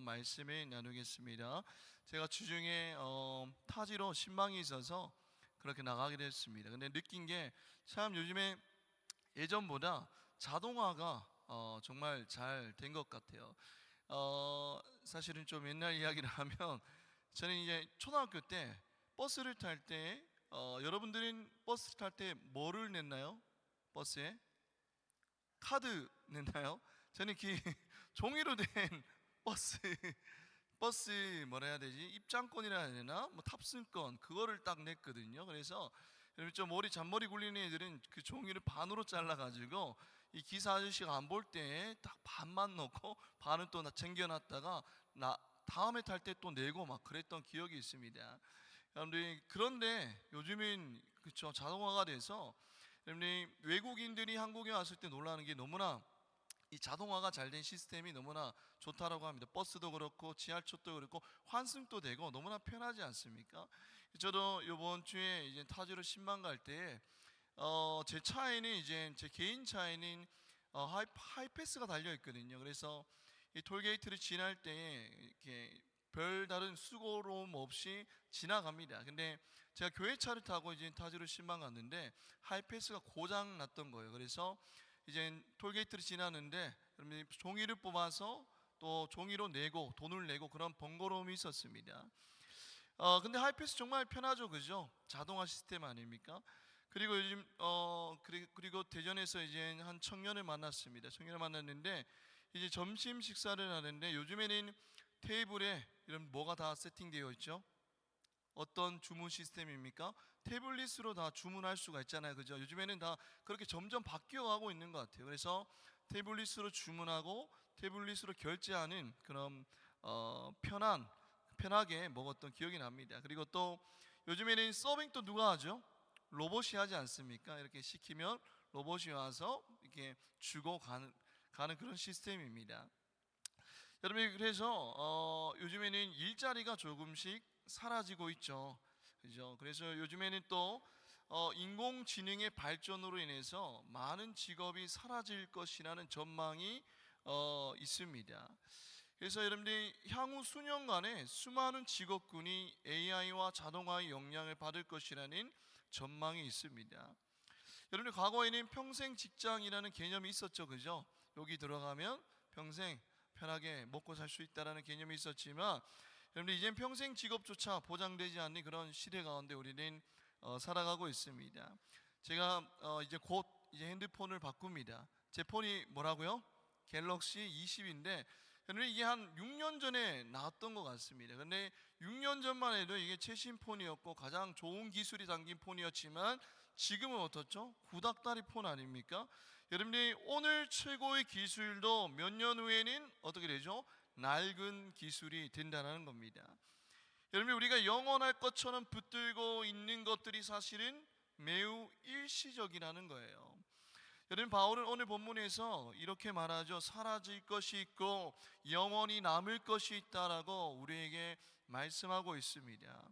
말씀을 나누겠습니다. 제가 주중에 타지로 신방이 있어서 그렇게 나가게 됐습니다. 근데 느낀 게 참 요즘에 예전보다 자동화가 정말 잘 된 것 같아요. 사실은 좀 옛날 이야기를 하면 저는 이제 초등학교 때 버스를 탈 때 여러분들은 버스 탈 때 뭐를 냈나요? 버스에? 카드 냈나요? 저는 종이로 된 버스 버스 뭐라 해야 되지? 입장권이라 해야 되나? 뭐 탑승권 그거를 딱 냈거든요. 그래서 여러분 좀 머리 잔머리 굴리는 애들은 그 종이를 반으로 잘라가지고 이 기사 아저씨가 안 볼 때 딱 반만 넣고 반은 또 챙겨놨다가 나 다음에 탈 때 또 내고 막 그랬던 기억이 있습니다. 여러분들이 그런데 요즘은 그쵸 자동화가 돼서 여러분들이 외국인들이 한국에 왔을 때 놀라는 게 너무나 이 자동화가 잘 된 시스템이 너무나 좋다라고 합니다. 버스도 그렇고 지하철도 그렇고 환승도 되고 너무나 편하지 않습니까? 저도 이번 주에 이제 타지로 신방 갈 때 제 차에는 이제 제 개인 차에는 하이패스가 달려 있거든요. 그래서 이 톨게이트를 지날 때 이렇게 별다른 수고로움 없이 지나갑니다. 근데 제가 교회 차를 타고 이제 타지로 신방 갔는데 하이패스가 고장 났던 거예요. 그래서 이제 톨게이트를 지나는데 여러분 종이를 뽑아서 또 종이로 내고 돈을 내고 그런 번거로움이 있었습니다. 근데 하이패스 정말 편하죠, 그죠? 자동화 시스템 아닙니까? 그리고 요즘 그리고 대전에서 이제 한 청년을 만났습니다. 청년을 만났는데 이제 점심 식사를 하는데 요즘에는 테이블에 이런 뭐가 다 세팅되어 있죠? 어떤 주문 시스템입니까? 태블릿으로 다 주문할 수가 있잖아요, 그죠? 요즘에는 다 그렇게 점점 바뀌어가고 있는 것 같아요. 그래서 태블릿으로 주문하고 태블릿으로 결제하는 그런 편하게 먹었던 기억이 납니다. 그리고 또 요즘에는 서빙 또 누가 하죠? 로봇이 하지 않습니까? 이렇게 시키면 로봇이 와서 이렇게 주고 가는 그런 시스템입니다. 여러분 그래서 요즘에는 일자리가 조금씩 사라지고 있죠. 그죠? 그래서 요즘에는 또 인공지능의 발전으로 인해서 많은 직업이 사라질 것이라는 전망이 있습니다. 그래서 여러분들이 향후 수년간에 수많은 직업군이 AI와 자동화의 영향을 받을 것이라는 전망이 있습니다. 여러분들 과거에는 평생 직장이라는 개념이 있었죠, 그죠? 여기 들어가면 평생 편하게 먹고 살 수 있다라는 개념이 있었지만 여러분들 이젠 평생 직업조차 보장되지 않는 그런 시대 가운데 우리는 살아가고 있습니다. 제가 이제 곧 이제 핸드폰을 바꿉니다. 제 폰이 뭐라고요? 갤럭시 20인데 여러분 이게 한 6년 전에 나왔던 것 같습니다. 근데 6년 전만 해도 이게 최신 폰이었고 가장 좋은 기술이 담긴 폰이었지만 지금은 어떻죠? 구닥다리 폰 아닙니까? 여러분들이 오늘 최고의 기술도 몇 년 후에는 어떻게 되죠? 낡은 기술이 된다는 겁니다. 여러분 우리가 영원할 것처럼 붙들고 있는 것들이 사실은 매우 일시적이라는 거예요. 여러분 바울은 오늘 본문에서 이렇게 말하죠. 사라질 것이 있고 영원히 남을 것이 있다라고 우리에게 말씀하고 있습니다.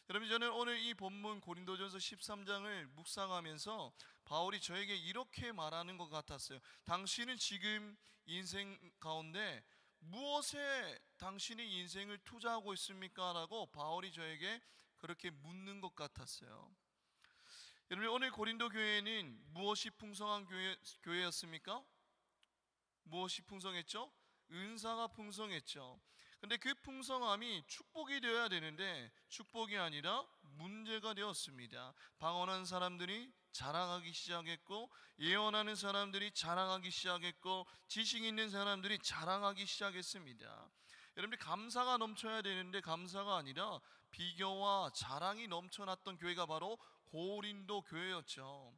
여러분 저는 오늘 이 본문 고린도전서 13장을 묵상하면서 바울이 저에게 이렇게 말하는 것 같았어요. 당신은 지금 인생 가운데 무엇에 당신의 인생을 투자하고 있습니까? 라고 바울이 저에게 그렇게 묻는 것 같았어요. 여러분 오늘 고린도 교회는 무엇이 풍성한 교회였습니까? 무엇이 풍성했죠? 은사가 풍성했죠. 근데 그 풍성함이 축복이 되어야 되는데 축복이 아니라 문제가 되었습니다. 방언한 사람들이 자랑하기 시작했고 예언하는 사람들이 자랑하기 시작했고 지식 있는 사람들이 자랑하기 시작했습니다. 여러분들 감사가 넘쳐야 되는데 감사가 아니라 비교와 자랑이 넘쳐났던 교회가 바로 고린도 교회였죠.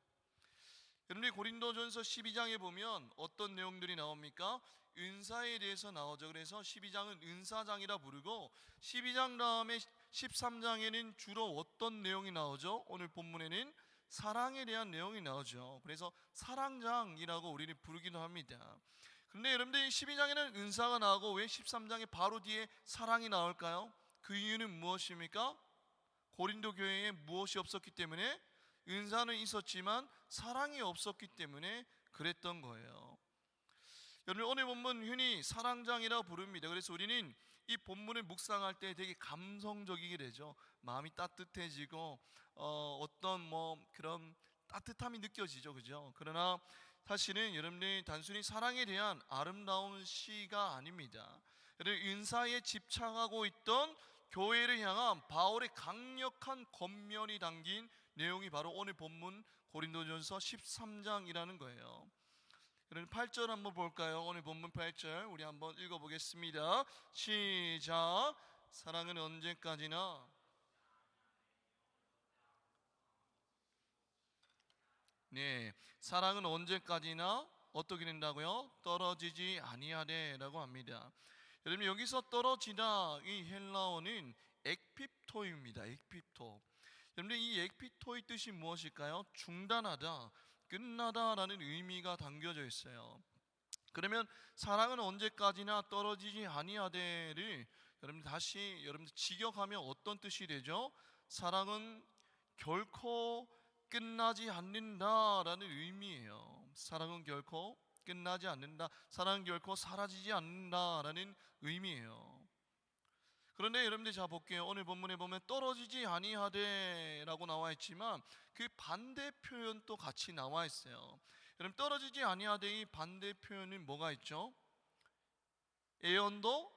여러분들 고린도전서 12장에 보면 어떤 내용들이 나옵니까? 은사에 대해서 나오죠. 그래서 12장은 은사장이라 부르고 12장 다음에 13장에는 주로 어떤 내용이 나오죠? 오늘 본문에는 사랑에 대한 내용이 나오죠. 그래서 사랑장이라고 우리는 부르기도 합니다. 그런데 여러분들 12장에는 은사가 나오고 왜 13장에 바로 뒤에 사랑이 나올까요? 그 이유는 무엇입니까? 고린도 교회에 무엇이 없었기 때문에? 은사는 있었지만 사랑이 없었기 때문에 그랬던 거예요. 여러분 오늘 본문 흔히 사랑장이라고 부릅니다. 그래서 우리는 이 본문을 묵상할 때 되게 감성적이게 되죠. 마음이 따뜻해지고 어떤 그런 따뜻함이 느껴지죠, 그죠? 그러나 사실은 여러분들이 단순히 사랑에 대한 아름다운 시가 아닙니다. 여러분 은사에 집착하고 있던 교회를 향한 바울의 강력한 권면이 담긴 내용이 바로 오늘 본문 고린도전서 13장이라는 거예요. 여러분 8절 한번 볼까요? 오늘 본문 8절 우리 한번 읽어보겠습니다. 시작. 사랑은 언제까지나 네, 사랑은 언제까지나 어떻게 된다고요? 떨어지지 아니하되라고 합니다. 여러분 여기서 떨어지다 이 헬라어는 ekpipto입니다. ekpipto. 여러분 이 ekpipto의 뜻이 무엇일까요? 중단하다, 끝나다라는 의미가 담겨져 있어요. 그러면 사랑은 언제까지나 떨어지지 아니하되를 여러분 다시 여러분들 직역하면 어떤 뜻이 되죠? 사랑은 결코 끝나지 않는다라는 의미예요. 사랑은 결코 끝나지 않는다. 사랑은 결코 사라지지 않는다라는 의미예요. 그런데 여러분들 자 볼게요. 오늘 본문에 보면 떨어지지 아니하되라고 나와 있지만 그 반대 표현도 같이 나와 있어요. 여러분 떨어지지 아니하되의 반대 표현은 뭐가 있죠? 애언도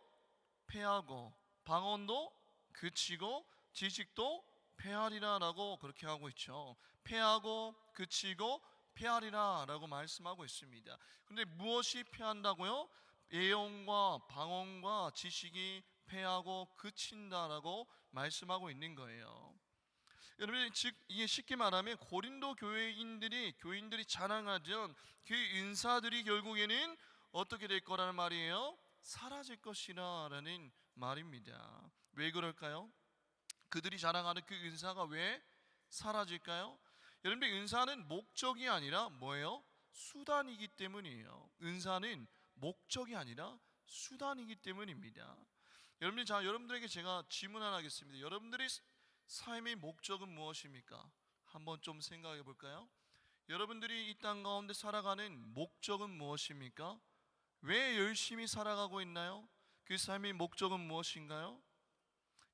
패하고 방언도 그치고 지식도 패하리라라고 그렇게 하고 있죠. 패하고 그치고 패하리라라고 말씀하고 있습니다. 그런데 무엇이 패한다고요? 애언과 방언과 지식이 패하고 그친다라고 말씀하고 있는 거예요. 여러분 즉 이게 쉽게 말하면 고린도 교인들이 자랑하던 그 은사들이 결국에는 어떻게 될 거라는 말이에요? 사라질 것이라는 말입니다. 왜 그럴까요? 그들이 자랑하는 그 은사가 왜 사라질까요? 여러분 은사는 목적이 아니라 뭐예요? 수단이기 때문이에요. 은사는 목적이 아니라 수단이기 때문입니다. 여러분들에게 제가 질문 하나 하겠습니다. 여러분들의 삶의 목적은 무엇입니까? 한번 좀 생각해 볼까요? 여러분들이 이 땅 가운데 살아가는 목적은 무엇입니까? 왜 열심히 살아가고 있나요? 그 삶의 목적은 무엇인가요?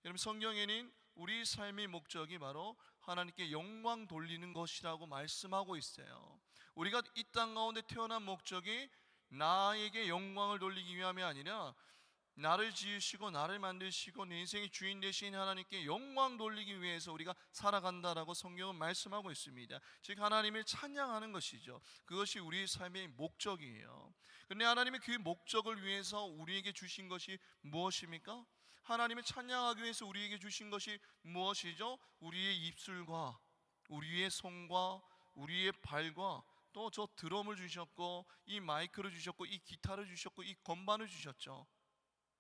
여러분 성경에는 우리 삶의 목적이 바로 하나님께 영광 돌리는 것이라고 말씀하고 있어요. 우리가 이 땅 가운데 태어난 목적이 나에게 영광을 돌리기 위함이 아니라 나를 지으시고 나를 만드시고 내 인생의 주인 되신 하나님께 영광 돌리기 위해서 우리가 살아간다라고 성경은 말씀하고 있습니다. 즉 하나님을 찬양하는 것이죠. 그것이 우리의 삶의 목적이에요. 그런데 하나님이 그 목적을 위해서 우리에게 주신 것이 무엇입니까? 하나님을 찬양하기 위해서 우리에게 주신 것이 무엇이죠? 우리의 입술과 우리의 손과 우리의 발과 또 저 드럼을 주셨고 이 마이크를 주셨고 이 기타를 주셨고 이 건반을 주셨죠.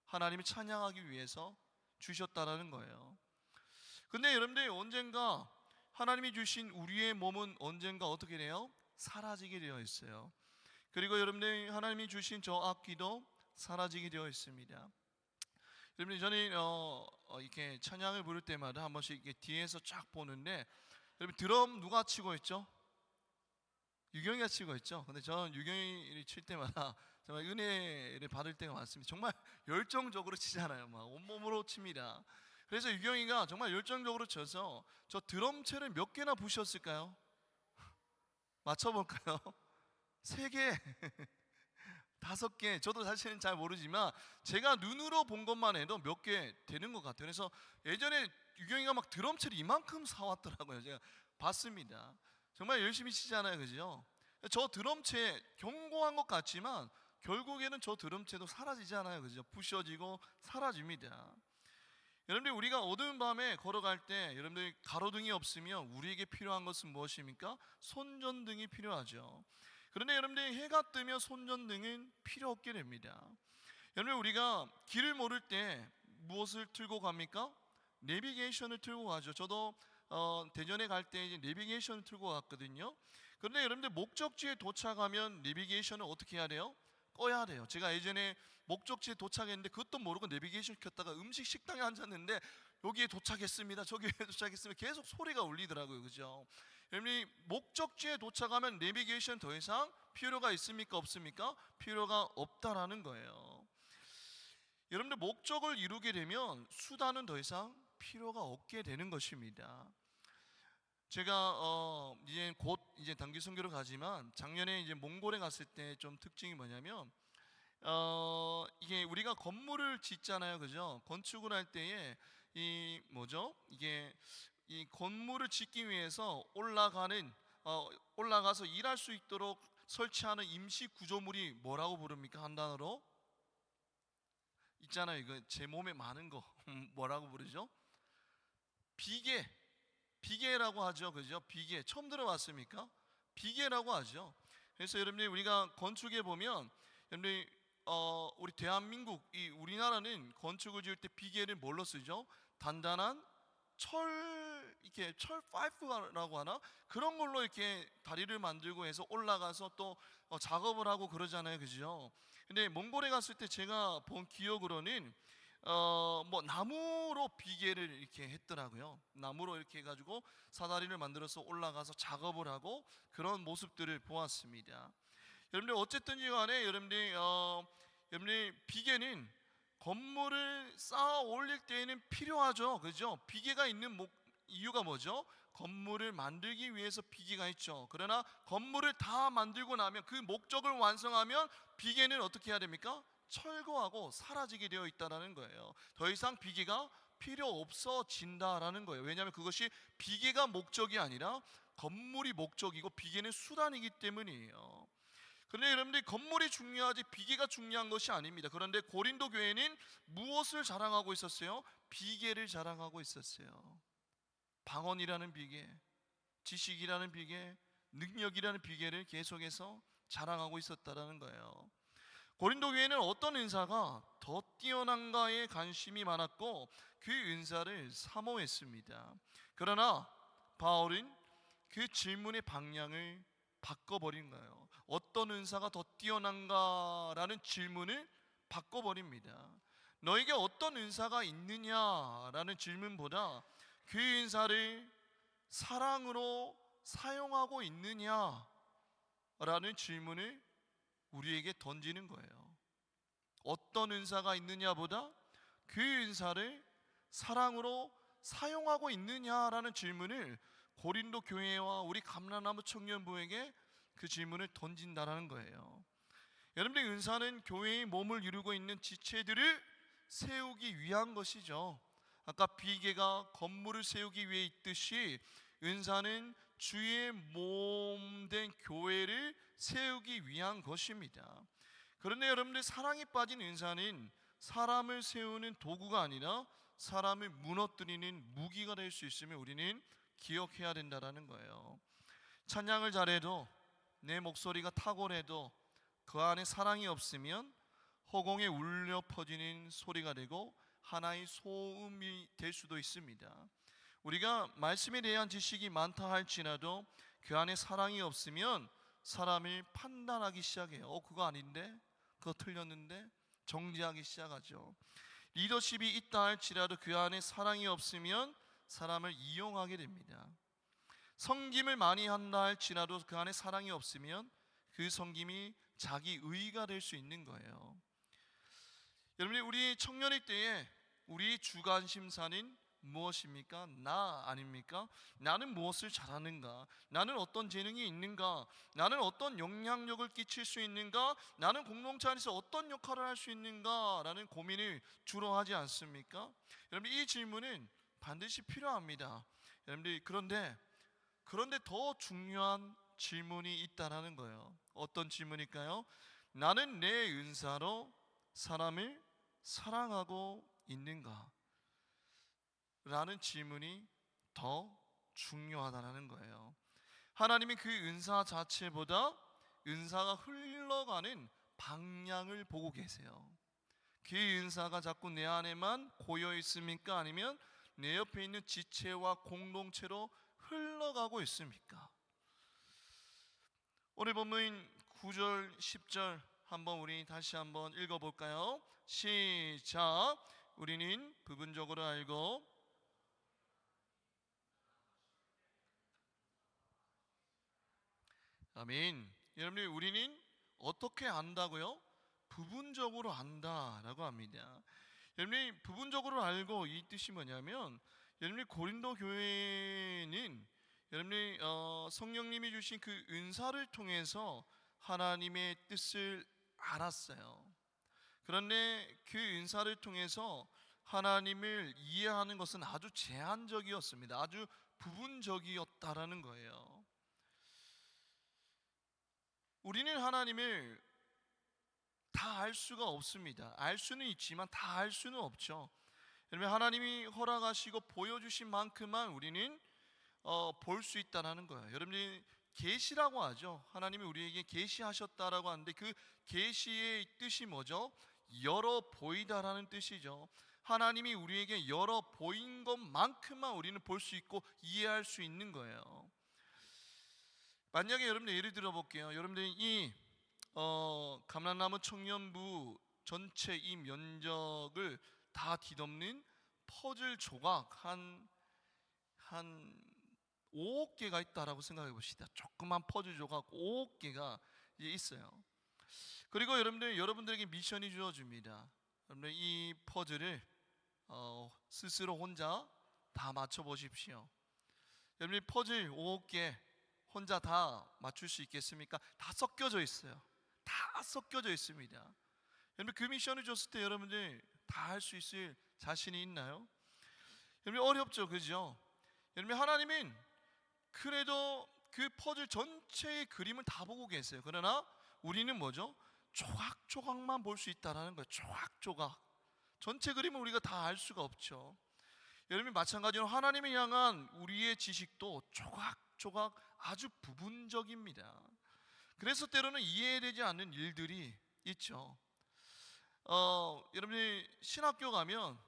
하나님을 찬양하기 위해서 주셨다라는 거예요. 근데 여러분들 언젠가 하나님이 주신 우리의 몸은 언젠가 어떻게 돼요? 사라지게 되어 있어요. 그리고 여러분들 하나님이 주신 저 악기도 사라지게 되어 있습니다. 여러분들 저는 이렇게 찬양을 부를 때마다 한 번씩 이렇게 뒤에서 쫙 보는데 여러분 드럼 누가 치고 있죠? 유경이가 치고 있죠. 근데 저는 유경이 칠 때마다 정말 은혜를 받을 때가 많습니다. 정말 열정적으로 치잖아요. 막 온몸으로 칩니다. 그래서 유경이가 정말 열정적으로 쳐서 저 드럼체를 몇 개나 부셨을까요? 맞춰볼까요? 3개, 5개. 저도 사실은 잘 모르지만 제가 눈으로 본 것만 해도 몇 개 되는 것 같아요. 그래서 예전에 유경이가 막 드럼체를 이만큼 사왔더라고요. 제가 봤습니다. 정말 열심히 치잖아요, 그죠? 저 드럼체 견고한 것 같지만 결국에는 저 드럼체도 사라지잖아요, 그죠? 부셔지고 사라집니다. 여러분들 우리가 어두운 밤에 걸어갈 때 여러분들 가로등이 없으면 우리에게 필요한 것은 무엇입니까? 손전등이 필요하죠. 그런데 여러분들 해가 뜨면 손전등은 필요 없게 됩니다. 여러분 우리가 길을 모를 때 무엇을 들고 갑니까? 내비게이션을 들고 가죠. 저도 대전에 갈 때 이제 내비게이션을 들고 갔거든요. 그런데 여러분들 목적지에 도착하면 내비게이션을 어떻게 해야 돼요? 꺼야 돼요. 제가 예전에 목적지에 도착했는데 그것도 모르고 내비게이션 켰다가 음식 식당에 앉았는데 여기에 도착했습니다. 저기에 도착했습니다. 계속 소리가 울리더라고요. 그죠? 여러분이 목적지에 도착하면 내비게이션 더 이상 필요가 있습니까? 없습니까? 필요가 없다라는 거예요. 여러분들 목적을 이루게 되면 수단은 더 이상 필요가 없게 되는 것입니다. 제가 이제 곧 이제 단기 선교를 가지만 작년에 이제 몽골에 갔을 때 좀 특징이 뭐냐면 이게 우리가 건물을 짓잖아요, 그죠? 건축을 할 때에 이 뭐죠? 이게 이 건물을 짓기 위해서 올라가서 일할 수 있도록 설치하는 임시 구조물이 뭐라고 부릅니까? 한 단어로 있잖아요. 이거 제 몸에 많은 거 뭐라고 부르죠? 비계. 비계라고 하죠, 그죠? 비계 처음 들어봤습니까? 비계라고 하죠. 그래서 여러분들 우리가 건축에 보면 여러분들 우리 대한민국 이 우리나라는 건축을 지을 때 비계를 뭘로 쓰죠? 단단한 이렇게 철 파이프라고 하나 그런 걸로 이렇게 다리를 만들고 해서 올라가서 또 작업을 하고 그러잖아요, 그죠? 근데 몽골에 갔을 때 제가 본 기억으로는 뭐 나무로 비계를 이렇게 했더라고요. 나무로 이렇게 해가지고 사다리를 만들어서 올라가서 작업을 하고 그런 모습들을 보았습니다. 여러분들 어쨌든지 간에 여러분들 비계는 건물을 쌓아 올릴 때에는 필요하죠, 그죠? 비계가 있는 이유가 뭐죠? 건물을 만들기 위해서 비계가 있죠. 그러나 건물을 다 만들고 나면 그 목적을 완성하면 비계는 어떻게 해야 됩니까? 철거하고 사라지게 되어 있다라는 거예요. 더 이상 비계가 필요 없어진다라는 거예요. 왜냐하면 그것이 비계가 목적이 아니라 건물이 목적이고 비계는 수단이기 때문이에요. 그런데 여러분들이 건물이 중요하지 비계가 중요한 것이 아닙니다. 그런데 고린도 교회는 무엇을 자랑하고 있었어요? 비계를 자랑하고 있었어요. 방언이라는 비계, 지식이라는 비계, 능력이라는 비계를 계속해서 자랑하고 있었다라는 거예요. 고린도 교회는 어떤 은사가 더 뛰어난가에 관심이 많았고 그 은사를 사모했습니다. 그러나 바울은 그 질문의 방향을 바꿔버린 거예요. 어떤 은사가 더 뛰어난가라는 질문을 바꿔버립니다. 너에게 어떤 은사가 있느냐라는 질문보다 그 은사를 사랑으로 사용하고 있느냐라는 질문을 우리에게 던지는 거예요. 어떤 은사가 있느냐보다 그 은사를 사랑으로 사용하고 있느냐라는 질문을 고린도 교회와 우리 감람나무 청년부에게 그 질문을 던진다라는 거예요. 여러분들 은사는 교회의 몸을 이루고 있는 지체들을 세우기 위한 것이죠. 아까 비계가 건물을 세우기 위해 있듯이 은사는 주의 몸된 교회를 세우기 위한 것입니다. 그런데 여러분들 사랑에 빠진 은사는 사람을 세우는 도구가 아니라 사람을 무너뜨리는 무기가 될 수 있음을 우리는 기억해야 된다는 거예요. 찬양을 잘해도 내 목소리가 탁월해도 그 안에 사랑이 없으면 허공에 울려 퍼지는 소리가 되고 하나의 소음이 될 수도 있습니다. 우리가 말씀에 대한 지식이 많다 할지라도 그 안에 사랑이 없으면 사람을 판단하기 시작해요. 그거 아닌데? 그거 틀렸는데? 정죄하기 시작하죠. 리더십이 있다 할지라도 그 안에 사랑이 없으면 사람을 이용하게 됩니다. 섬김을 많이 한다 할지라도 그 안에 사랑이 없으면 그 섬김이 자기 의가 될 수 있는 거예요. 여러분이 우리 청년의 때에 우리 주관 심사는 무엇입니까? 나 아닙니까? 나는 무엇을 잘하는가? 나는 어떤 재능이 있는가? 나는 어떤 영향력을 끼칠 수 있는가? 나는 공동체 안에서 어떤 역할을 할 수 있는가? 라는 고민을 주로 하지 않습니까? 여러분 이 질문은 반드시 필요합니다. 여러분들 그런데 더 중요한 질문이 있다라는 거예요. 어떤 질문일까요? 나는 내 은사로 사람을 사랑하고 있는가? 라는 질문이 더 중요하다는 거예요. 하나님이 그 은사 자체보다 은사가 흘러가는 방향을 보고 계세요. 그 은사가 자꾸 내 안에만 고여 있습니까? 아니면 내 옆에 있는 지체와 공동체로 흘러가고 있습니까? 오늘 본문 9절 10절 한번 우리 다시 한번 읽어볼까요? 시작. 우리는 부분적으로 알고 아멘. 여러분들 우리는 어떻게 안다고요? 부분적으로 안다라고 합니다. 여러분이 부분적으로 알고 이 뜻이 뭐냐면 여러분이 고린도 교회는 여러분이 성령님이 주신 그 은사를 통해서 하나님의 뜻을 알았어요. 그런데 그 은사를 통해서 하나님을 이해하는 것은 아주 제한적이었습니다. 아주 부분적이었다라는 거예요. 우리는 하나님을 다 알 수가 없습니다. 알 수는 있지만 다 알 수는 없죠. 여러분, 하나님이 허락하시고 보여주신 만큼만 우리는 볼 수 있다는 거예요. 여러분이 계시라고 하죠. 하나님이 우리에게 계시하셨다라고 하는데 그 계시의 뜻이 뭐죠? 열어 보이다라는 뜻이죠. 하나님이 우리에게 열어 보인 것만큼만 우리는 볼 수 있고 이해할 수 있는 거예요. 만약에 여러분들 예를 들어 볼게요. 여러분들이 이 감람나무 청년부 전체 이 면적을 다 뒤덮는 퍼즐 조각 한 5억 개가 있다라고 생각해 봅시다. 조그만 퍼즐 조각 5억 개가 있어요. 그리고 여러분들에게 미션이 주어집니다. 여러분들 이 퍼즐을 스스로 혼자 다 맞춰 보십시오. 여러분들 퍼즐 5억 개 혼자 다 맞출 수 있겠습니까? 다 섞여져 있어요. 다 섞여져 있습니다. 여러분 그 미션을 줬을 때 여러분들 다 할 수 있을 자신이 있나요? 여러분 어렵죠, 그죠? 여러분 하나님은 그래도 그 퍼즐 전체의 그림을 다 보고 계세요. 그러나 우리는 뭐죠? 조각조각만 볼 수 있다는 거예요. 조각조각. 전체 그림을 우리가 다 알 수가 없죠. 여러분 마찬가지로 하나님을 향한 우리의 지식도 조각조각 아주 부분적입니다. 그래서 때로는 이해되지 않는 일들이 있죠. 여러분이 신학교 가면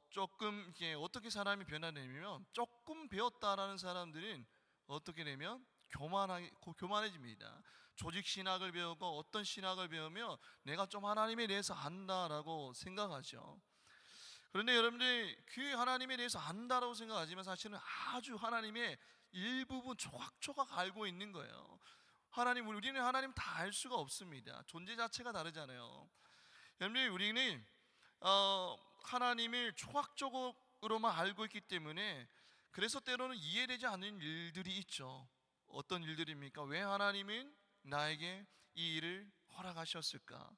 조금 이렇게 어떻게 사람이 변화되냐면 조금 배웠다라는 사람들은 어떻게 되면 교만해집니다. 조직 신학을 배우고 어떤 신학을 배우면 내가 좀 하나님에 대해서 안다라고 생각하죠. 그런데 여러분들이 그 하나님에 대해서 안다라고 생각하지만 사실은 아주 하나님의 일부분 조각조각 알고 있는 거예요. 우리는 하나님 다 알 수가 없습니다. 존재 자체가 다르잖아요. 여러분 우리는 하나님을 조각적으로만 알고 있기 때문에 그래서 때로는 이해되지 않는 일들이 있죠. 어떤 일들입니까? 왜 하나님은 나에게 이 일을 허락하셨을까?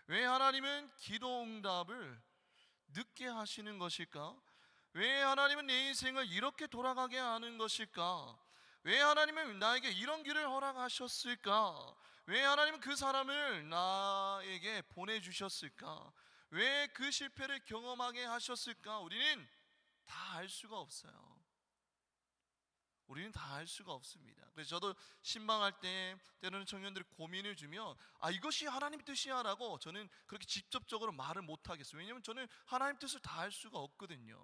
왜 하나님은 기도 응답을 늦게 하시는 것일까? 왜 하나님은 내 인생을 이렇게 돌아가게 하는 것일까? 왜 하나님은 나에게 이런 길을 허락하셨을까? 왜 하나님은 그 사람을 나에게 보내주셨을까? 왜 그 실패를 경험하게 하셨을까? 우리는 다 알 수가 없어요. 우리는 다 알 수가 없습니다. 그래서 저도 신방할 때 때로는 청년들이 고민을 주면 이것이 하나님 뜻이야 라고 저는 그렇게 직접적으로 말을 못하겠어요. 왜냐하면 저는 하나님 뜻을 다 알 수가 없거든요.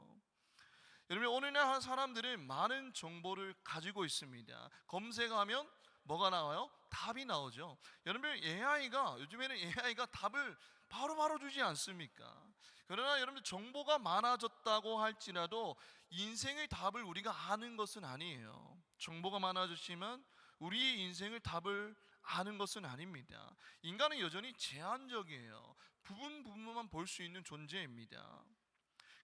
여러분 오늘날 사람들은 많은 정보를 가지고 있습니다. 검색하면 뭐가 나와요? 답이 나오죠. 여러분 요즘에는 AI가 답을 바로바로 주지 않습니까? 그러나 여러분 정보가 많아졌다고 할지라도 인생의 답을 우리가 아는 것은 아니에요. 정보가 많아졌지만 우리의 인생의 답을 아는 것은 아닙니다. 인간은 여전히 제한적이에요. 부분만 볼 수 있는 존재입니다.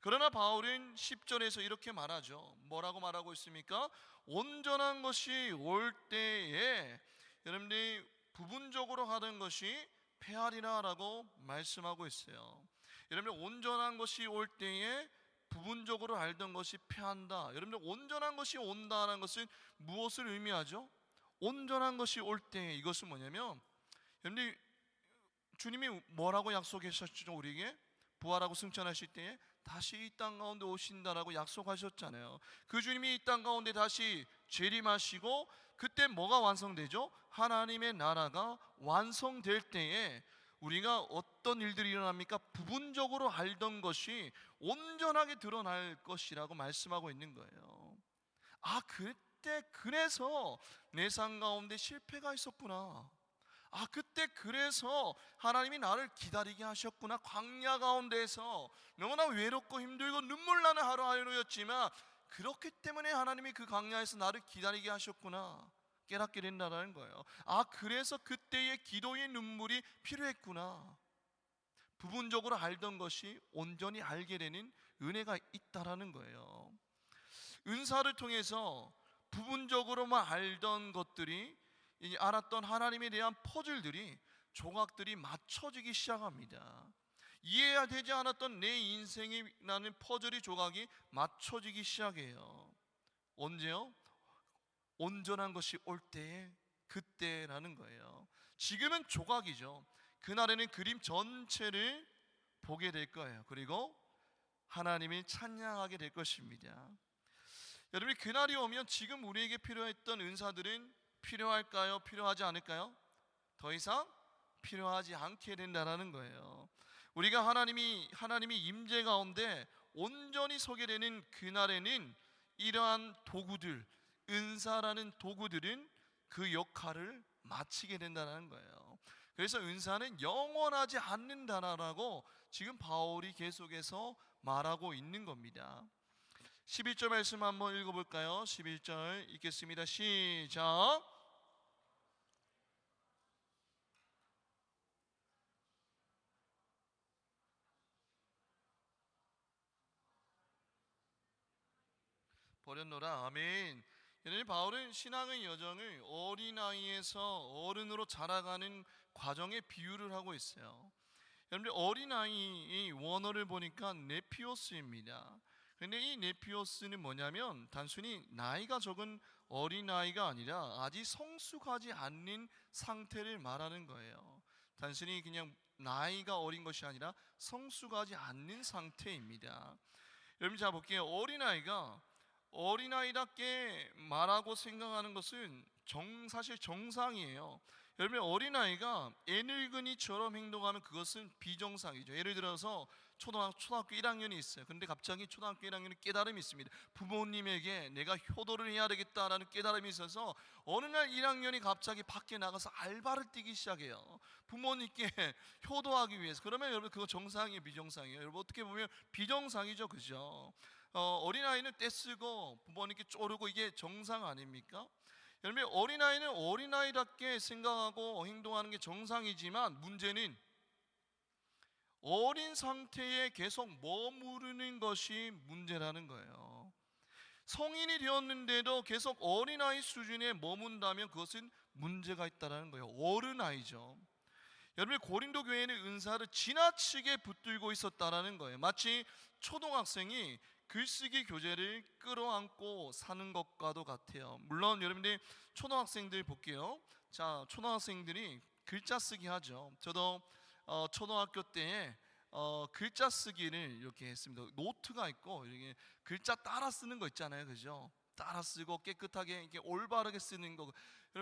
그러나 바울은 10절에서 이렇게 말하죠. 뭐라고 말하고 있습니까? 온전한 것이 올 때에 여러분들이 부분적으로 하던 것이 패하리라 라고 말씀하고 있어요. 여러분들 온전한 것이 올 때에 부분적으로 알던 것이 패한다. 여러분들 온전한 것이 온다는 것은 무엇을 의미하죠? 온전한 것이 올 때 이것은 뭐냐면 여러분들 주님이 뭐라고 약속하셨죠? 우리에게 부활하고 승천하실 때에 다시 이 땅 가운데 오신다라고 약속하셨잖아요. 그 주님이 이 땅 가운데 다시 재림하시고 그때 뭐가 완성되죠? 하나님의 나라가 완성될 때에 우리가 어떤 일들이 일어납니까? 부분적으로 알던 것이 온전하게 드러날 것이라고 말씀하고 있는 거예요. 그때 그래서 내 삶 가운데 실패가 있었구나. 그때 그래서 하나님이 나를 기다리게 하셨구나. 광야 가운데서 너무나 외롭고 힘들고 눈물 나는 하루하루였지만 그렇기 때문에 하나님이 그 광야에서 나를 기다리게 하셨구나. 깨닫게 된다는 거예요. 아, 그래서 그때의 기도의 눈물이 필요했구나. 부분적으로 알던 것이 온전히 알게 되는 은혜가 있다라는 거예요. 은사를 통해서 부분적으로만 알던 것들이, 알았던 하나님에 대한 퍼즐들이, 조각들이 맞춰지기 시작합니다. 이해가 되지 않았던 내 인생이 나는 퍼즐이, 조각이 맞춰지기 시작해요. 언제요? 온전한 것이 올 때에, 그때라는 거예요. 지금은 조각이죠. 그날에는 그림 전체를 보게 될 거예요. 그리고 하나님을 찬양하게 될 것입니다. 여러분이 그날이 오면 지금 우리에게 필요했던 은사들은 필요할까요? 필요하지 않을까요? 더 이상 필요하지 않게 된다는 거예요. 우리가 하나님이 임재 가운데 온전히 서게 되는 그날에는 이러한 도구들, 은사라는 도구들은 그 역할을 마치게 된다는 거예요. 그래서 은사는 영원하지 않는다라고 지금 바울이 계속해서 말하고 있는 겁니다. 11절 말씀 한번 읽어볼까요? 11절 읽겠습니다. 시작. 버렸노라. 아멘. 여러분, 바울은 신앙의 여정을 어린아이에서 어른으로 자라가는 과정에 비유를 하고 있어요. 여러분들, 어린아이의 원어를 보니까 네피오스입니다. 근데 이 네피오스는 뭐냐면 단순히 나이가 적은 어린아이가 아니라 아직 성숙하지 않는 상태를 말하는 거예요. 단순히 그냥 나이가 어린 것이 아니라 성숙하지 않는 상태입니다. 여러분, 자 볼게요. 어린아이답게 말하고 생각하는 것은 사실 정상이에요. 여러분, 어린아이가 애늙은이처럼 행동하면 그것은 비정상이죠. 예를 들어서 초등학교 1학년이 있어요. 그런데 갑자기 초등학교 1학년이 깨달음이 있습니다. 부모님에게 내가 효도를 해야 되겠다라는 깨달음이 있어서 어느 날 1학년이 갑자기 밖에 나가서 알바를 뛰기 시작해요. 부모님께 효도하기 위해서. 그러면 여러분, 그거 정상이에요, 비정상이에요? 여러분, 어떻게 보면 비정상이죠, 그죠? 어린아이는 떼쓰고 부모님께 쪼르고, 이게 정상 아닙니까? 여러분, 어린아이는 어린아이답게 생각하고 행동하는 게 정상이지만 문제는 어린 상태에 계속 머무르는 것이 문제라는 거예요. 성인이 되었는데도 계속 어린아이 수준에 머문다면 그것은 문제가 있다는 거예요. 어른아이죠. 여러분, 고린도 교회는 은사를 지나치게 붙들고 있었다는 거예요. 마치 초등학생이 글쓰기 교재를 끌어안고 사는 것과도 같아요. 물론 여러분들이 초등학생들 볼게요. 자, 초등학생들이 글자 쓰기 하죠. 저도 초등학교 때에 글자 쓰기를 이렇게 했습니다. 노트가 있고 이렇게 글자 따라 쓰는 거 있잖아요, 그죠? 따라 쓰고 깨끗하게 이렇게 올바르게 쓰는 거.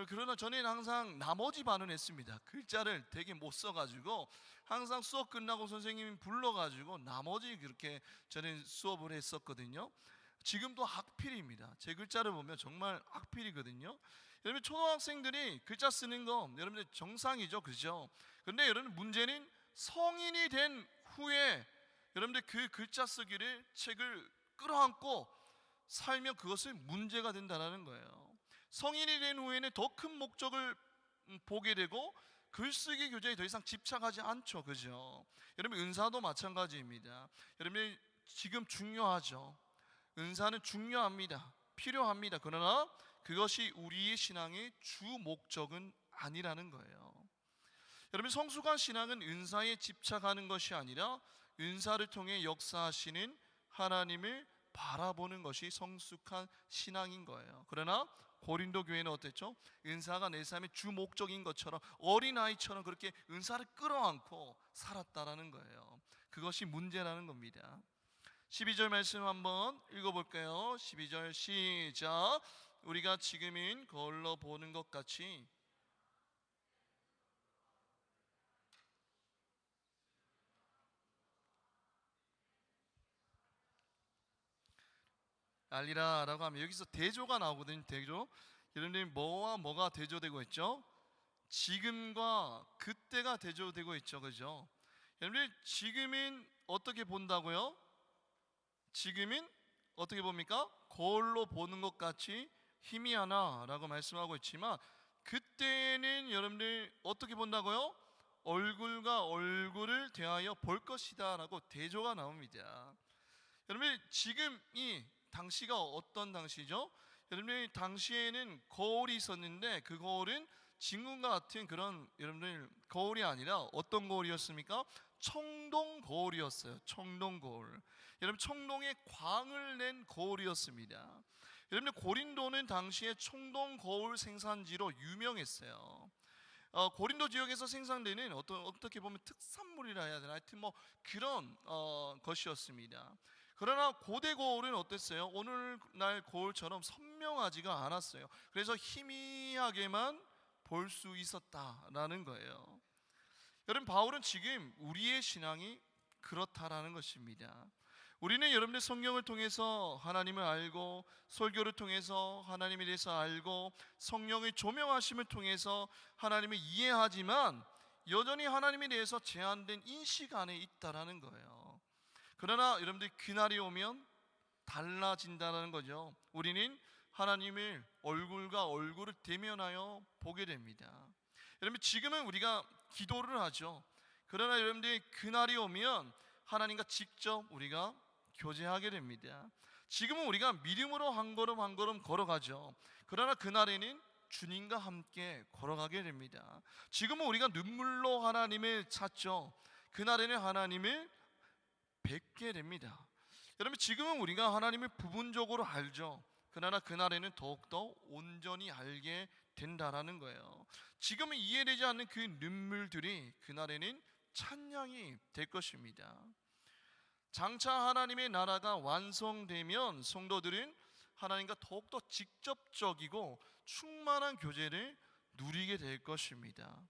그러나 저는 항상 나머지 반은 했습니다. 글자를 되게 못 써가지고 항상 수업 끝나고 선생님이 불러가지고 나머지 그렇게 저는 수업을 했었거든요. 지금도 악필입니다. 제 글자를 보면 정말 악필이거든요. 여러분, 초등학생들이 글자 쓰는 거 여러분들 정상이죠, 그죠? 그런데 여러분, 문제는 성인이 된 후에 여러분들 그 글자 쓰기를, 책을 끌어안고 살면 그것은 문제가 된다는 거예요. 성인이 된 후에는 더 큰 목적을 보게 되고 글쓰기 교재에 더 이상 집착하지 않죠, 그죠? 여러분, 은사도 마찬가지입니다. 여러분, 지금 중요하죠. 은사는 중요합니다. 필요합니다. 그러나 그것이 우리의 신앙의 주 목적은 아니라는 거예요. 여러분, 성숙한 신앙은 은사에 집착하는 것이 아니라 은사를 통해 역사하시는 하나님을 바라보는 것이 성숙한 신앙인 거예요. 그러나 고린도 교회는 어땠죠? 은사가 내 삶의 주 목적인 것처럼 어린아이처럼 그렇게 은사를 끌어안고 살았다라는 거예요. 그것이 문제라는 겁니다. 12절 말씀 한번 읽어볼까요? 12절 시작. 우리가 지금은 거울로 보는 것 같이 알리라라고 하면 여기서 대조가 나오거든요. 대조. 여러분들, 뭐와 뭐가 대조되고 있죠? 지금과 그때가 대조되고 있죠, 그죠? 여러분들, 지금은 어떻게 본다고요? 지금은 어떻게 봅니까? 거울로 보는 것 같이 힘이 하나라고 말씀하고 있지만, 그때는 여러분들 어떻게 본다고요? 얼굴과 얼굴을 대하여 볼 것이다 라고 대조가 나옵니다. 여러분, 지금이 당시가 어떤 당시죠? 여러분들, 당시에는 거울이 있었는데 그 거울은 지금과 같은 그런 여러분들 거울이 아니라 어떤 거울이었습니까? 청동 거울이었어요. 청동 거울. 여러분, 청동에 광을 낸 거울이었습니다. 여러분들, 고린도는 당시에 청동 거울 생산지로 유명했어요. 고린도 지역에서 생산되는 어떻게 보면 특산물이라 해야 되나, 하여튼 뭐 그런 것이었습니다. 그러나 고대 거울은 어땠어요? 오늘날 거울처럼 선명하지가 않았어요. 그래서 희미하게만 볼 수 있었다라는 거예요. 여러분, 바울은 지금 우리의 신앙이 그렇다라는 것입니다. 우리는 여러분들 성경을 통해서 하나님을 알고, 설교를 통해서 하나님에 대해서 알고, 성령의 조명하심을 통해서 하나님을 이해하지만 여전히 하나님에 대해서 제한된 인식 안에 있다라는 거예요. 그러나 여러분들, 그날이 오면 달라진다는 거죠. 우리는 하나님을 얼굴과 얼굴을 대면하여 보게 됩니다. 여러분, 지금은 우리가 기도를 하죠. 그러나 여러분들, 그날이 오면 하나님과 직접 우리가 교제하게 됩니다. 지금은 우리가 믿음으로 한 걸음 한 걸음 걸어가죠. 그러나 그날에는 주님과 함께 걸어가게 됩니다. 지금은 우리가 눈물로 하나님을 찾죠. 그날에는 하나님을 뵙게 됩니다. 여러분, 지금은 우리가 하나님을 부분적으로 알죠. 그러나 그날에는 더욱더 온전히 알게 된다라는 거예요. 지금은 이해되지 않는 그 눈물들이 그날에는 찬양이 될 것입니다. 장차 하나님의 나라가 완성되면 성도들은 하나님과 더욱더 직접적이고 충만한 교제를 누리게 될 것입니다.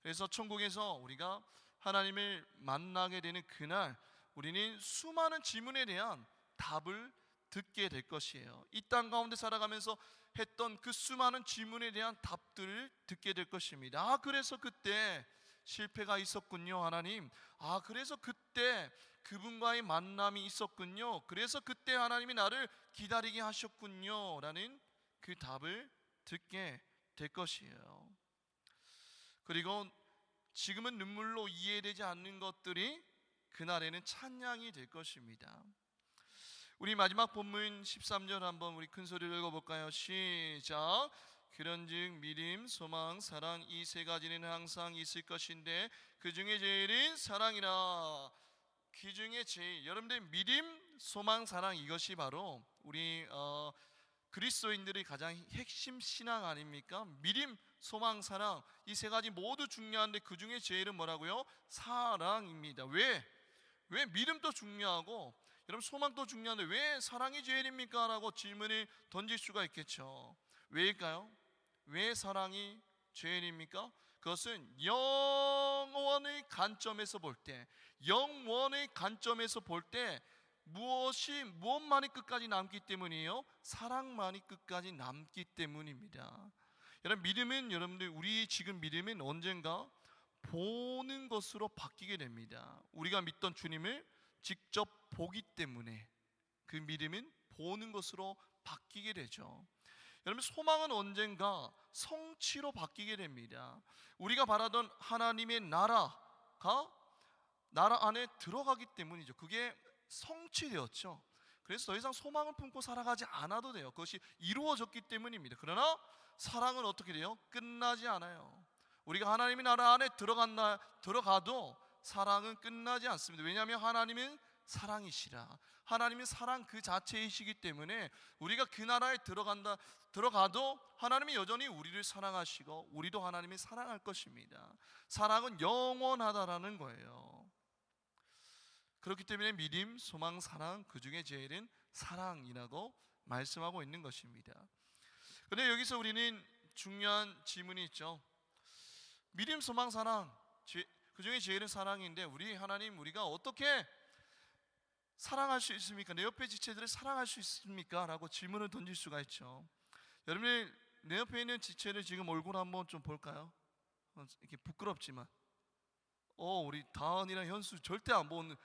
그래서 천국에서 우리가 하나님을 만나게 되는 그날, 우리는 수많은 질문에 대한 답을 듣게 될 것이에요. 이 땅 가운데 살아가면서 했던 그 수많은 질문에 대한 답들을 듣게 될 것입니다. 그래서 그때 실패가 있었군요, 하나님. 그래서 그때 그분과의 만남이 있었군요. 그래서 그때 하나님이 나를 기다리게 하셨군요 라는 그 답을 듣게 될 것이에요. 그리고 지금은 눈물로 이해되지 않는 것들이 그날에는 찬양이 될 것입니다. 우리 마지막 본문 13절 한번 우리 큰 소리로 읽어볼까요? 시작. 그런즉 믿음, 소망, 사랑, 이 세 가지는 항상 있을 것인데 그 중에 제일은 사랑이라. 그 중에 제일, 여러분들, 믿음, 소망, 사랑, 이것이 바로 우리 그리스도인들의 가장 핵심 신앙 아닙니까? 믿음, 소망, 사랑, 이 세 가지 모두 중요한데 그 중에 제일은 뭐라고요? 사랑입니다. 왜 믿음도 중요하고 여러분 소망도 중요한데 왜 사랑이 제일입니까? 라고 질문을 던질 수가 있겠죠. 왜일까요? 왜 사랑이 제일입니까? 그것은 영원의 관점에서 볼 때, 영원의 관점에서 볼 때 무엇만이 끝까지 남기 때문이에요? 사랑만이 끝까지 남기 때문입니다. 여러분, 믿음은, 여러분들, 우리 지금 믿음은 언젠가 보는 것으로 바뀌게 됩니다. 우리가 믿던 주님을 직접 보기 때문에 그 믿음은 보는 것으로 바뀌게 되죠. 여러분, 소망은 언젠가 성취로 바뀌게 됩니다. 우리가 바라던 하나님의 나라가 나라 안에 들어가기 때문이죠. 그게 성취되었죠. 그래서 더 이상 소망을 품고 살아가지 않아도 돼요. 그것이 이루어졌기 때문입니다. 그러나 사랑은 어떻게 돼요? 끝나지 않아요. 우리가 하나님의 나라 안에 들어가도 사랑은 끝나지 않습니다. 왜냐하면 하나님은 사랑이시라. 하나님은 사랑 그 자체이시기 때문에 우리가 그 나라에 들어가도 하나님이 여전히 우리를 사랑하시고 우리도 하나님을 사랑할 것입니다. 사랑은 영원하다라는 거예요. 그렇기 때문에 믿음, 소망, 사랑, 그 중에 제일은 사랑이라고 말씀하고 있는 것입니다. 그런데 여기서 우리는 중요한 질문이 있죠. 믿음, 소망, 사랑, 그 중에 제일은 사랑인데 우리 하나님, 우리가 어떻게 사랑할 수 있습니까? 내 옆에 지체들을 사랑할 수 있습니까? 라고 질문을 던질 수가 있죠. 여러분, 내 옆에 있는 지체를 지금 얼굴 한번 좀 볼까요? 이렇게 부끄럽지만 우리 다은이랑 현수 절대 안 보는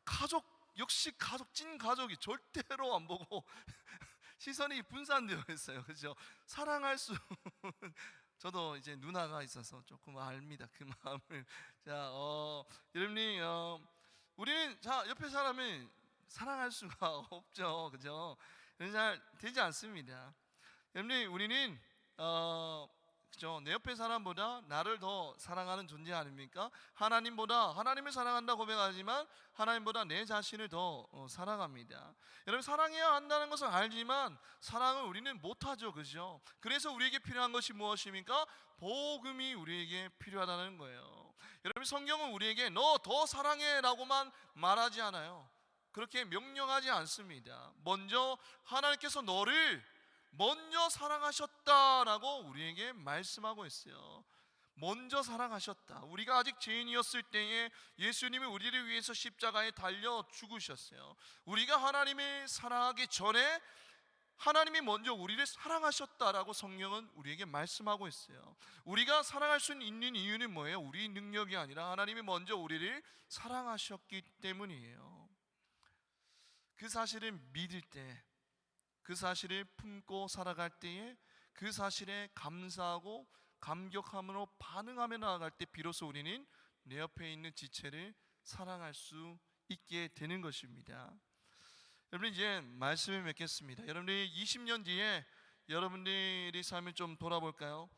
가족, 역시 가족, 찐 가족이 절대로 안 보고 시선이 분산되어 있어요. 그죠? 사랑할 수 저도 이제 누나가 있어서 조금 압니다. 그 마음을. 자, 여러분이 우리는 자 옆에 사람을 사랑할 수가 없죠. 그죠? 잘 되지 않습니다. 여러분이 우리는 그죠? 내 옆에 사람보다 나를 더 사랑하는 존재 아닙니까? 하나님보다 하나님을 사랑한다 고백하지만 하나님보다 내 자신을 더 사랑합니다. 여러분, 사랑해야 한다는 것은 알지만 사랑을 우리는 못하죠. 그죠? 그래서 우리에게 필요한 것이 무엇입니까? 복음이 우리에게 필요하다는 거예요. 여러분, 성경은 우리에게 너 더 사랑해 라고만 말하지 않아요. 그렇게 명령하지 않습니다. 먼저 하나님께서 너를 먼저 사랑하셨다라고 우리에게 말씀하고 있어요. 먼저 사랑하셨다. 우리가 아직 죄인이었을 때에 예수님이 우리를 위해서 십자가에 달려 죽으셨어요. 우리가 하나님을 사랑하기 전에 하나님이 먼저 우리를 사랑하셨다라고 성경은 우리에게 말씀하고 있어요. 우리가 사랑할 수 있는 이유는 뭐예요? 우리 능력이 아니라 하나님이 먼저 우리를 사랑하셨기 때문이에요. 그 사실을 믿을 때, 그 사실을 품고 살아갈 때에 그 사실에 감사하고 감격함으로 반응하며 나아갈 때 비로소 우리는 내 옆에 있는 지체를 사랑할 수 있게 되는 것입니다. 여러분, 이제 말씀을 맺겠습니다. 여러분들이 20년 뒤에 여러분들의 삶을 좀 돌아볼까요?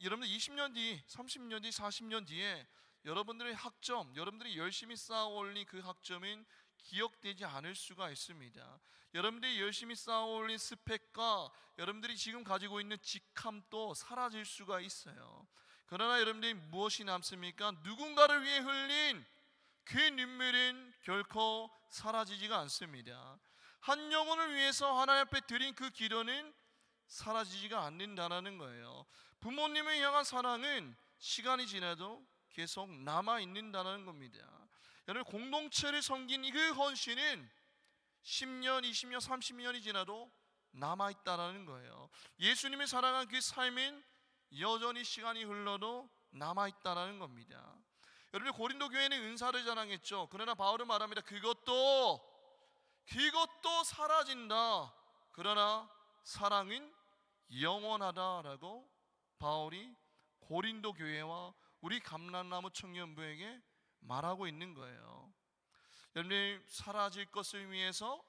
여러분들 20년 뒤, 30년 뒤, 40년 뒤에 여러분들의 학점, 여러분들이 열심히 쌓아올린 그 학점은 기억되지 않을 수가 있습니다. 여러분들이 열심히 쌓아올린 스펙과 여러분들이 지금 가지고 있는 직함도 사라질 수가 있어요. 그러나 여러분들이 무엇이 남습니까? 누군가를 위해 흘린 그 눈물은 결코 사라지지가 않습니다. 한 영혼을 위해서 하나님 앞에 드린 그 기도는 사라지지가 않는다는 거예요. 부모님을 향한 사랑은 시간이 지나도 계속 남아있는다는 겁니다. 여러분, 공동체를 섬긴 그 헌신은 10년, 20년, 30년이 지나도 남아있다는 거예요. 예수님을 사랑한 그 삶은 여전히 시간이 흘러도 남아있다는 겁니다. 여러분, 고린도 교회는 은사를 자랑했죠. 그러나 바울은 말합니다. 그것도 사라진다. 그러나 사랑은 영원하다라고 바울이 고린도 교회와 우리 감람나무 청년부에게 말하고 있는 거예요. 여러분이 사라질 것을 위해서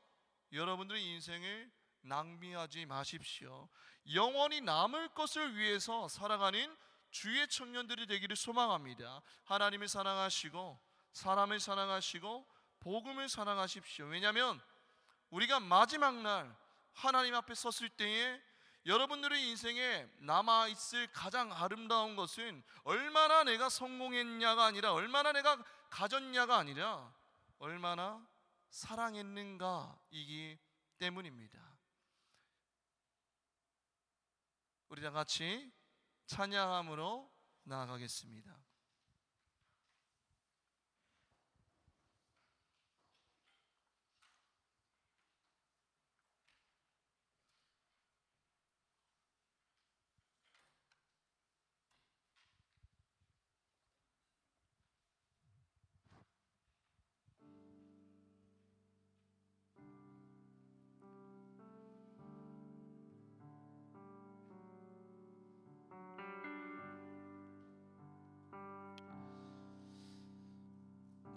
여러분들의 인생을 낭비하지 마십시오. 영원히 남을 것을 위해서 살아가는 주의 청년들이 되기를 소망합니다. 하나님을 사랑하시고 사람을 사랑하시고 복음을 사랑하십시오. 왜냐하면 우리가 마지막 날 하나님 앞에 섰을 때에 여러분들의 인생에 남아있을 가장 아름다운 것은 얼마나 내가 성공했냐가 아니라 얼마나 내가 가졌냐가 아니라 얼마나 사랑했는가이기 때문입니다. 우리 다 같이 찬양함으로 나아가겠습니다.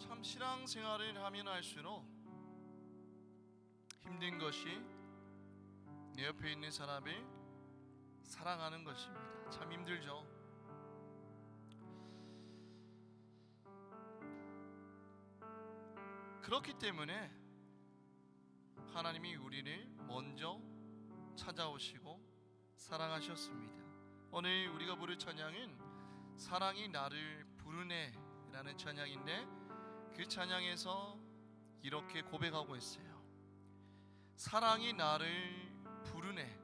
참 신앙생활을 하면 할수록 힘든 것이 내 옆에 있는 사람을 사랑하는 것입니다. 참 힘들죠. 그렇기 때문에 하나님이 우리를 먼저 찾아오시고 사랑하셨습니다. 오늘 우리가 부를 찬양은 사랑이 나를 부르네 라는 찬양인데, 그 찬양에서 이렇게 고백하고 있어요. 사랑이 나를 부르네.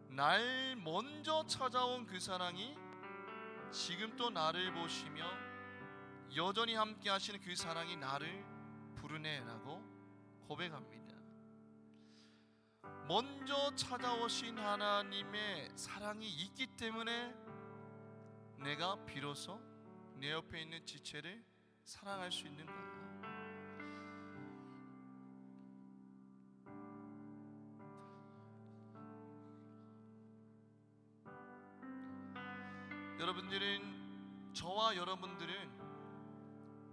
날 먼저 찾아온 그 사랑이 지금 또 나를 보시며 여전히 함께 하시는 그 사랑이 나를 부르네 라고 고백합니다. 먼저 찾아오신 하나님의 사랑이 있기 때문에 내가 비로소 내 옆에 있는 지체를 사랑할 수 있는 거예요. 저와 여러분들은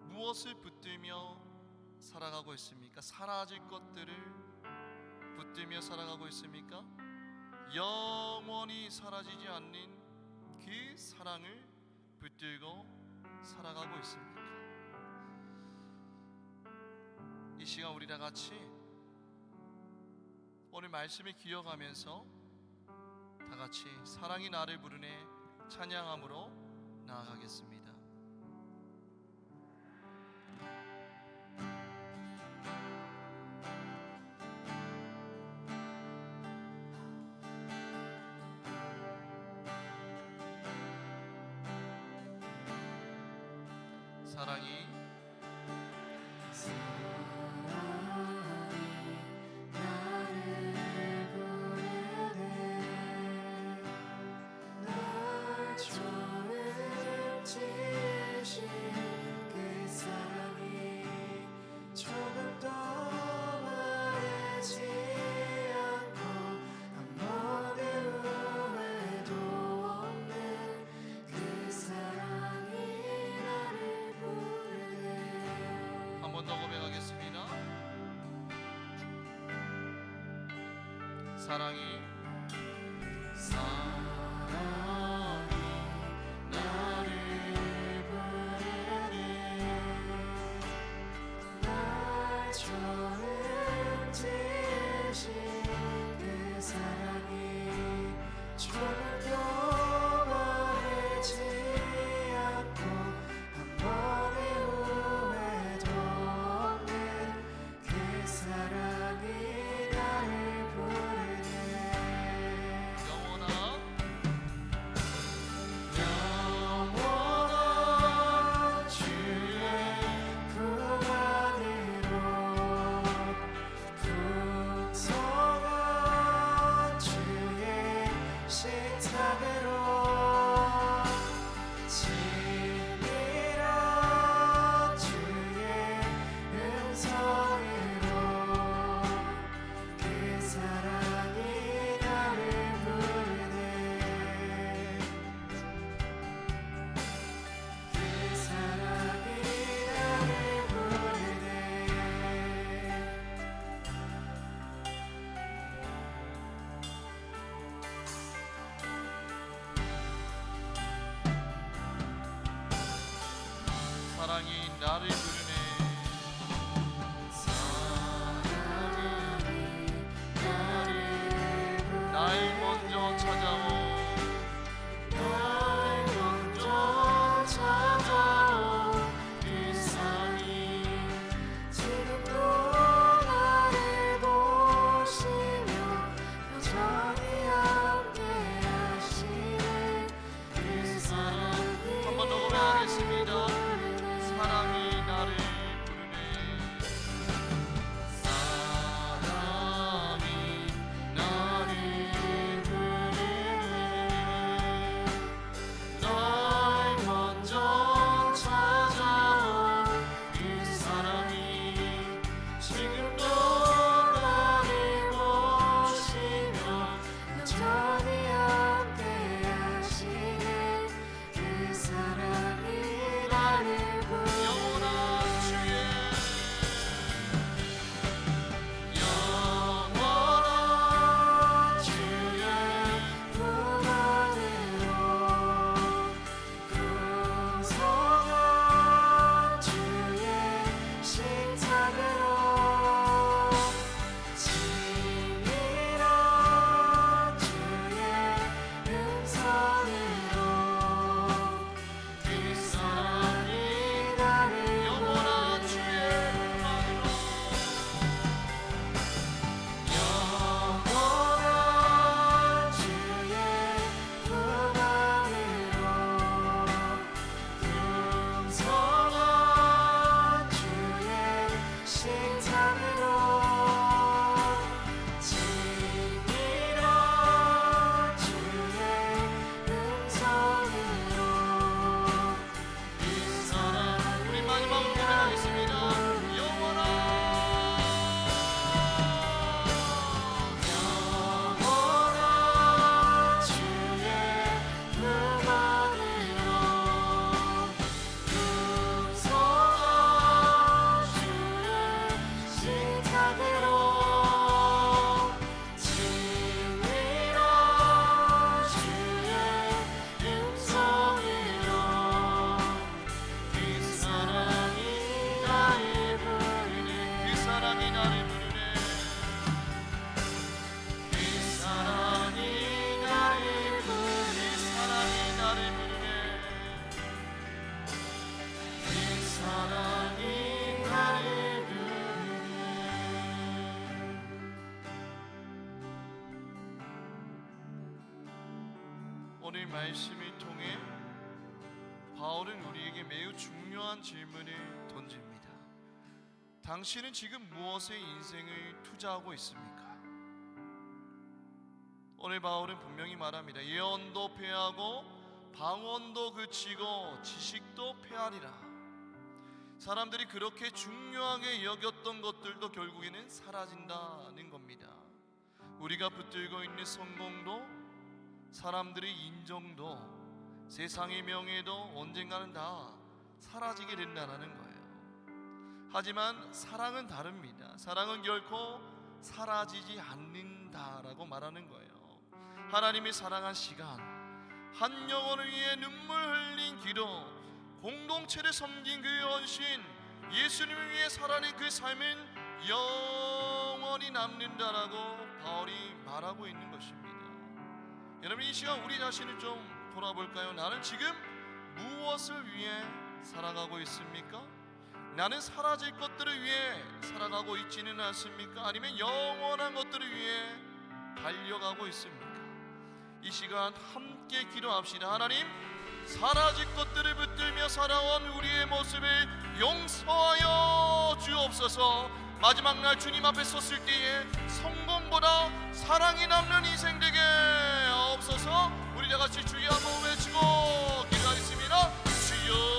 무엇을 붙들며 살아가고 있습니까? 사라질 것들을 붙들며 살아가고 있습니까? 영원히 사라지지 않는 그 사랑을 붙들고 살아가고 있습니까? 이 시간 우리 다 같이 오늘 말씀을 기억하면서 다 같이 사랑이 나를 부르네 찬양함으로 나아가겠습니다. 사랑이 나를 부르네 날 처음 지으신 그 사랑이 조금 더 마르지 않고 한 번의 후회도 없는 그 사랑이 나를 부르네 한 번 더 고백하겠습니다. 사랑이 나를 부르네 날 처음 지으신 그 사랑이 조금 더 바르지 않고 한 번의 후회도 없는 그 사랑이 나를 부르네 영원한 오늘 말씀을 통해 바울은 우리에게 매우 중요한 질문을 던집니다. 당신은 지금 무엇에 인생을 투자하고 있습니까? 오늘 바울은 분명히 말합니다. 예언도 패하고 방언도 그치고 지식도 패하리라. 사람들이 그렇게 중요하게 여겼던 것들도 결국에는 사라진다는 겁니다. 우리가 붙들고 있는 성공도, 사람들의 인정도, 세상의 명예도 언젠가는 다 사라지게 된다는 거예요. 하지만 사랑은 다릅니다. 사랑은 결코 사라지지 않는다라고 말하는 거예요. 하나님이 사랑한 시간, 한 영혼을 위해 눈물 흘린 기도, 공동체를 섬긴 그 헌신, 예수님을 위해 살아낸 그 삶은 영원히 남는다라고 바울이 말하고 있는 것입니다. 여러분, 이 시간 우리 자신을 좀 돌아볼까요? 나는 지금 무엇을 위해 살아가고 있습니까? 나는 사라질 것들을 위해 살아가고 있지는 않습니까? 아니면 영원한 것들을 위해 달려가고 있습니까? 이 시간 함께 기도합시다. 하나님, 사라질 것들을 붙들며 살아온 우리의 모습을 용서하여 주옵소서. 마지막 날 주님 앞에 섰을 때에 성공보다 사랑이 남는 인생 되게 없어서 우리 다 같이 주여 한번 외치고 기도하겠습니다. 주여.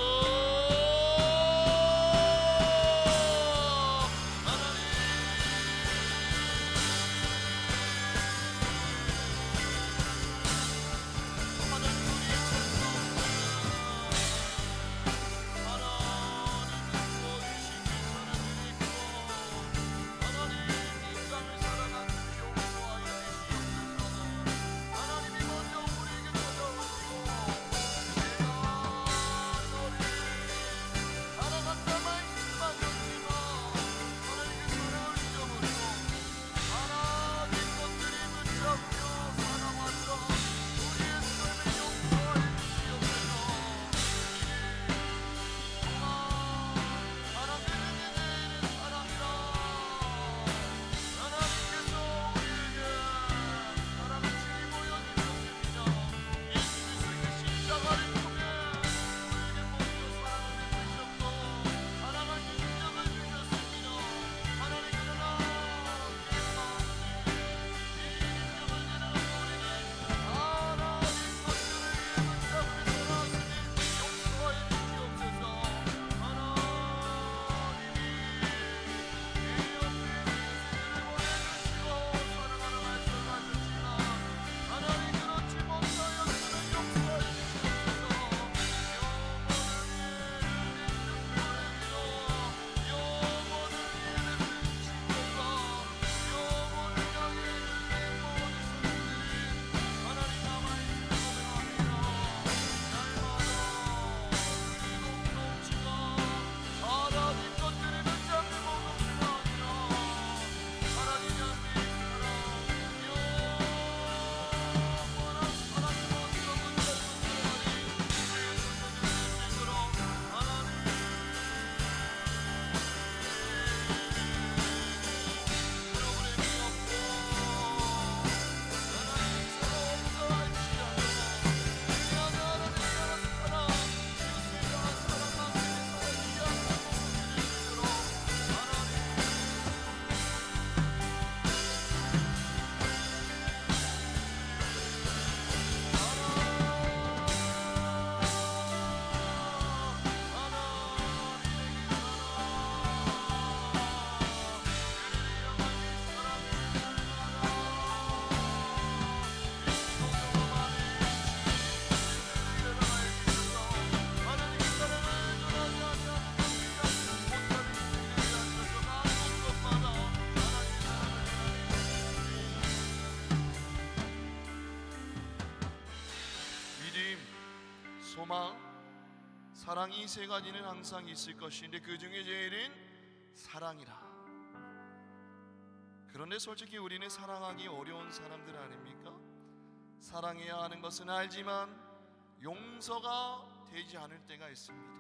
소망, 사랑, 이 세 가지는 항상 있을 것인데 그 중에 제일은 사랑이라. 그런데 솔직히 우리는 사랑하기 어려운 사람들 아닙니까? 사랑해야 하는 것은 알지만 용서가 되지 않을 때가 있습니다.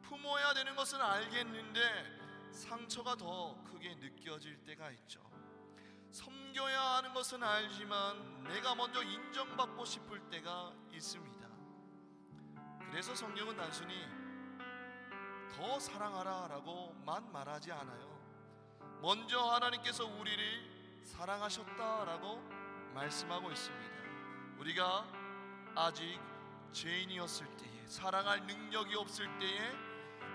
품어야 되는 것은 알겠는데 상처가 더 크게 느껴질 때가 있죠. 섬겨야 하는 것은 알지만 내가 먼저 인정받고 싶을 때가 있습니다. 그래서 성경은 단순히 더 사랑하라 라고만 말하지 않아요. 먼저 하나님께서 우리를 사랑하셨다라고 말씀하고 있습니다. 우리가 아직 죄인이었을 때에, 사랑할 능력이 없을 때에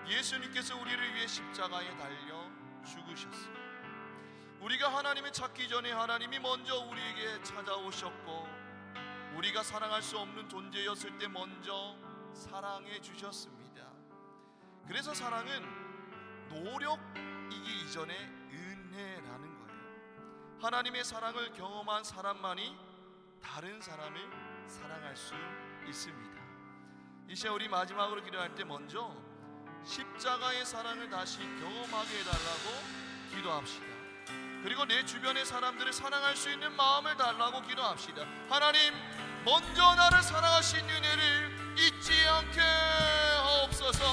예수님께서 우리를 위해 십자가에 달려 죽으셨어요. 우리가 하나님을 찾기 전에 하나님이 먼저 우리에게 찾아오셨고, 우리가 사랑할 수 없는 존재였을 때 먼저 사랑해 주셨습니다. 그래서 사랑은 노력이기 이전에 은혜라는 거예요. 하나님의 사랑을 경험한 사람만이 다른 사람을 사랑할 수 있습니다. 이 시간 우리 마지막으로 기도할 때 먼저 십자가의 사랑을 다시 경험하게 해달라고 기도합시다. 그리고 내 주변의 사람들을 사랑할 수 있는 마음을 달라고 기도합시다. 하나님, 먼저 나를 사랑하신 은혜를 잊지 않게 하옵소서.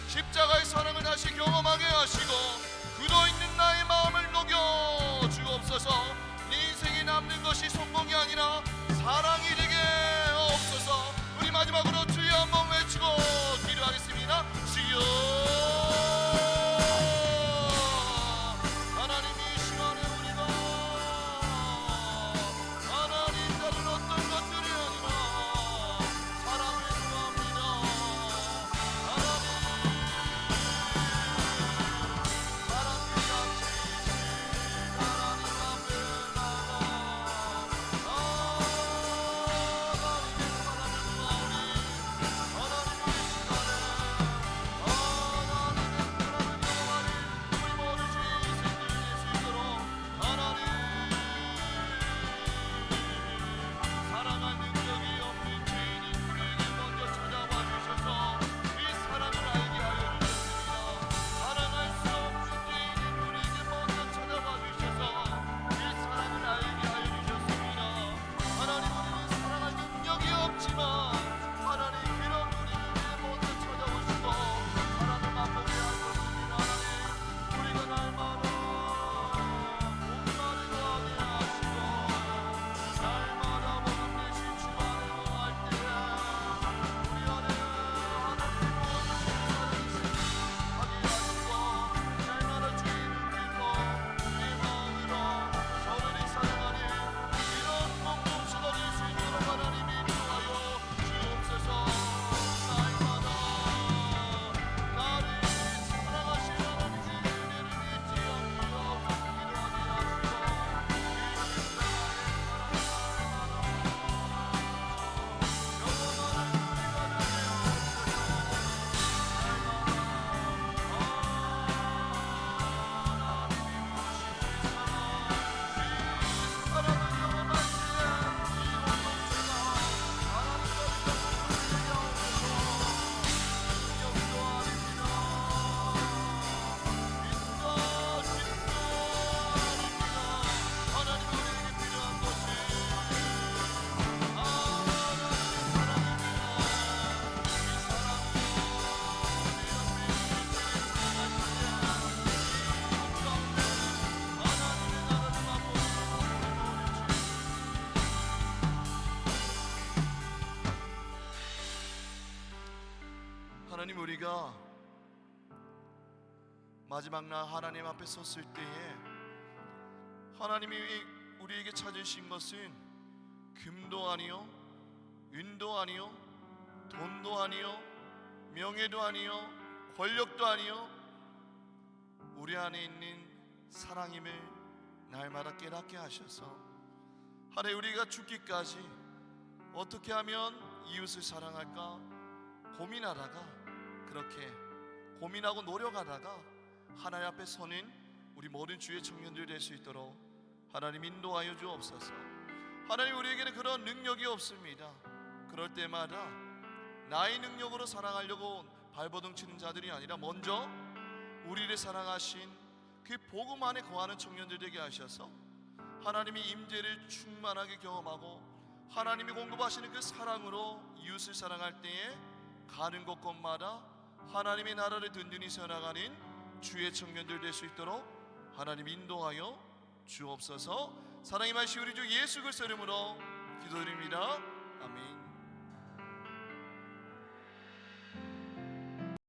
십자가의 사랑을 다시 경험하게 하시고 굳어있는 나의 마음을 녹여 주옵소서. 네 인생에 남는 것이 성공이 아니라 사랑이 되게 하옵소서. 우리 마지막으로 주여 한번 외치고 기도하겠습니다. 주여. 하나님, 우리가 마지막 날 하나님 앞에 섰을 때에 하나님이 우리에게 찾으신 것은 금도 아니요, 은도 아니요, 돈도 아니요, 명예도 아니요, 권력도 아니요, 우리 안에 있는 사랑임을 날마다 깨닫게 하셔서 하나님, 우리가 죽기까지 어떻게 하면 이웃을 사랑할까 고민하다가, 그렇게 고민하고 노력하다가 하나님 앞에 서는 우리 모든 주의 청년들 될 수 있도록 하나님 인도하여 주옵소서. 하나님, 우리에게는 그런 능력이 없습니다. 그럴 때마다 나의 능력으로 사랑하려고 발버둥 치는 자들이 아니라 먼저 우리를 사랑하신 그 복음 안에 거하는 청년들 되게 하셔서 하나님이 임재를 충만하게 경험하고 하나님이 공급하시는 그 사랑으로 이웃을 사랑할 때에 가는 곳곳마다 하나님의 나라를 든든히 세워나가는 주의 청년들 될 수 있도록 하나님 인도하여 주옵소서. 사랑의 마시 우리 주 예수 그리스도 이름으로 기도드립니다. 아멘.